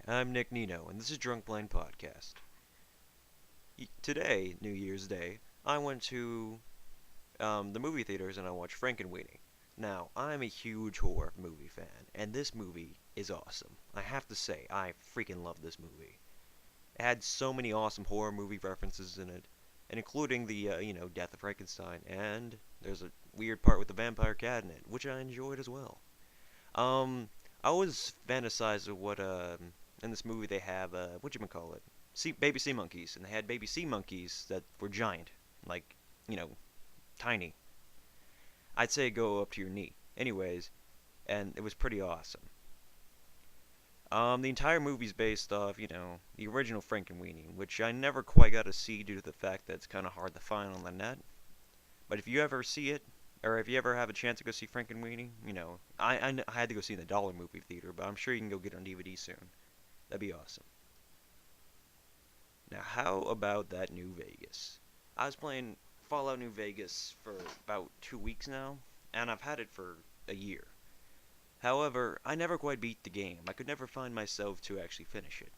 I'm Nick Nino, and this is Drunk Blind Podcast. Today, New Year's Day, I went to the movie theaters and I watched Frankenweenie. Now, I'm a huge horror movie fan, and this movie is awesome. I have to say, I freaking love this movie. It had so many awesome horror movie references in it, and including the, Death of Frankenstein, and there's a weird part with the vampire cat in it, which I enjoyed as well. Um, I always fantasize of what in this movie they have whatchamacallit, baby sea monkeys, and they had baby sea monkeys that were giant, like you know, tiny. I'd say go up to your knee. Anyways, and it was pretty awesome. The entire movie's based off, the original Frankenweenie, which I never quite got to see due to the fact that it's kind of hard to find on the net. But if you ever see it, or if you ever have a chance to go see Frankenweenie, I had to go see it in the Dollar Movie Theater, but I'm sure you can go get it on DVD soon. That'd be awesome. Now, how about that New Vegas? I was playing Fallout New Vegas for about 2 weeks now, and I've had it for a year. However, I never quite beat the game. I could never find myself to actually finish it.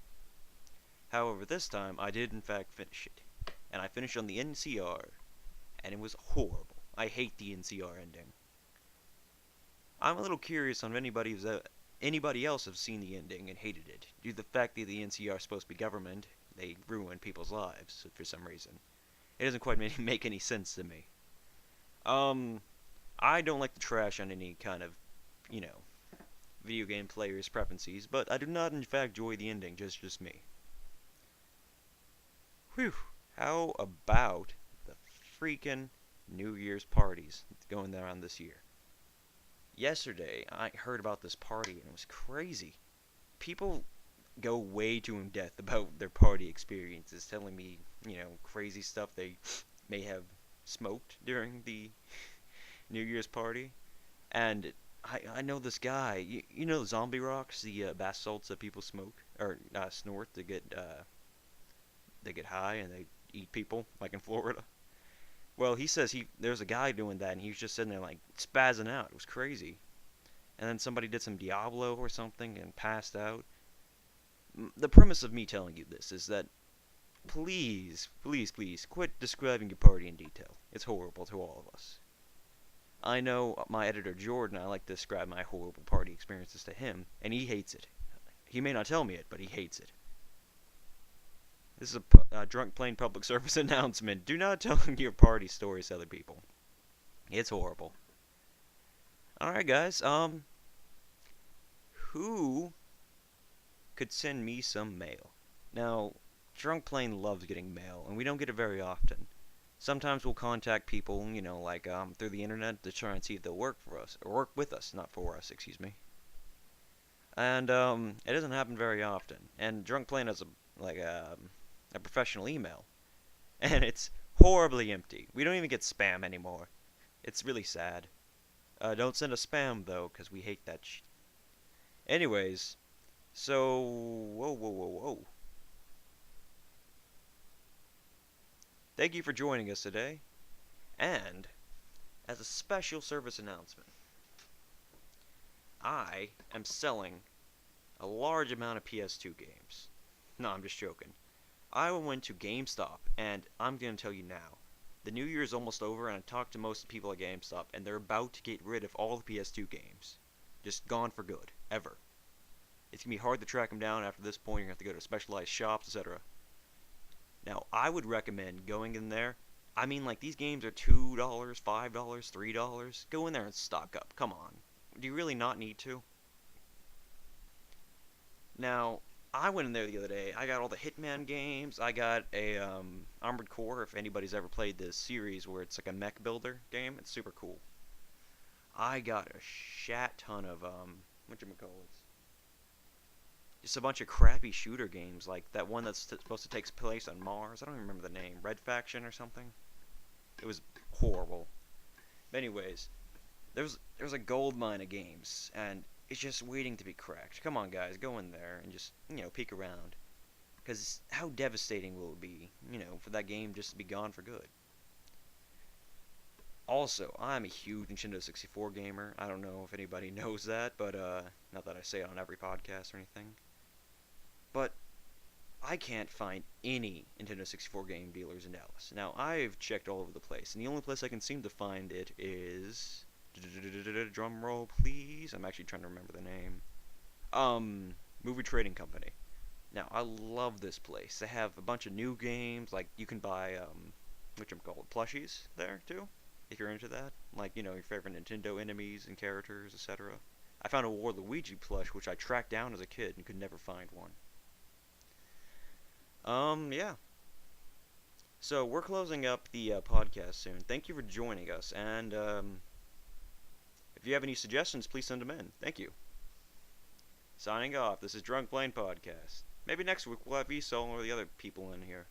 However, this time I did in fact finish it, and I finished on the NCR, and it was horrible. I hate the NCR ending. I'm a little curious on if anybody else has seen the ending and hated it, due to the fact that the NCR is supposed to be government. They ruin people's lives for some reason. It doesn't quite make any sense to me. Um, I don't like to trash on any kind of, you know, video game players' preferences, but I do not in fact enjoy the ending, just me. Whew. How about the freaking New Year's parties going around this year? Yesterday, I heard about this party and it was crazy. People go way too in depth about their party experiences, telling me, crazy stuff they may have smoked during the New Year's party. And I know this guy. You know zombie rocks, the bath salts that people smoke or snort to get they get high and they eat people, like in Florida. Well, he says there's a guy doing that, and he was just sitting there like spazzing out. It was crazy. And then somebody did some Diablo or something and passed out. The premise of me telling you this is that please, please, please quit describing your party in detail. It's horrible to all of us. I know my editor Jordan, I like to describe my horrible party experiences to him, and he hates it. He may not tell me it, but he hates it. This is a drunk plain public service announcement. Do not tell your party stories to other people. It's horrible. Alright guys, who could send me some mail? Now, Drunk Plain loves getting mail, and we don't get it very often. Sometimes we'll contact people, through the internet to try and see if they'll work for us, or work with us, not for us, excuse me. And, it doesn't happen very often. And Drunk Plain has a professional email, and it's horribly empty. We don't even get spam anymore. It's really sad. Don't send us spam, though, because we hate that Anyways, so, whoa. Thank you for joining us today, and as a special service announcement, I am selling a large amount of PS2 games. No, I'm just joking. I went to GameStop, and I'm going to tell you now, the new year is almost over, and I talked to most of the people at GameStop, and they're about to get rid of all the PS2 games. Just gone for good, ever. It's going to be hard to track them down after this point. You're going to have to go to specialized shops, etc. Now, I would recommend going in there. I mean, these games are $2, $5, $3. Go in there and stock up. Come on. Do you really not need to? Now, I went in there the other day. I got all the Hitman games. I got a Armored Core, if anybody's ever played this series where it's like a mech builder game. It's super cool. I got a shat ton of, whatchamacallits. Just a bunch of crappy shooter games, like that one that's supposed to take place on Mars. I don't even remember the name. Red Faction or something? It was horrible. But anyways, there's a gold mine of games, and it's just waiting to be cracked. Come on, guys, go in there and just, peek around. Because how devastating will it be, for that game just to be gone for good? Also, I'm a huge Nintendo 64 gamer. I don't know if anybody knows that, but not that I say it on every podcast or anything. but I can't find any Nintendo 64 game dealers in Dallas. Now, I've checked all over the place, and the only place I can seem to find it is... Drum roll, please. I'm actually trying to remember the name. Movie Trading Company. Now, I love this place. They have a bunch of new games, like you can buy, whatchamacallit, plushies there, too, if you're into that. Like, your favorite Nintendo enemies and characters, etc. I found a Waluigi plush, which I tracked down as a kid and could never find one. Yeah. So, we're closing up the podcast soon. Thank you for joining us, and, if you have any suggestions, please send them in. Thank you. Signing off, this is Drunk Plane Podcast. Maybe next week we'll have Esol or the other people in here.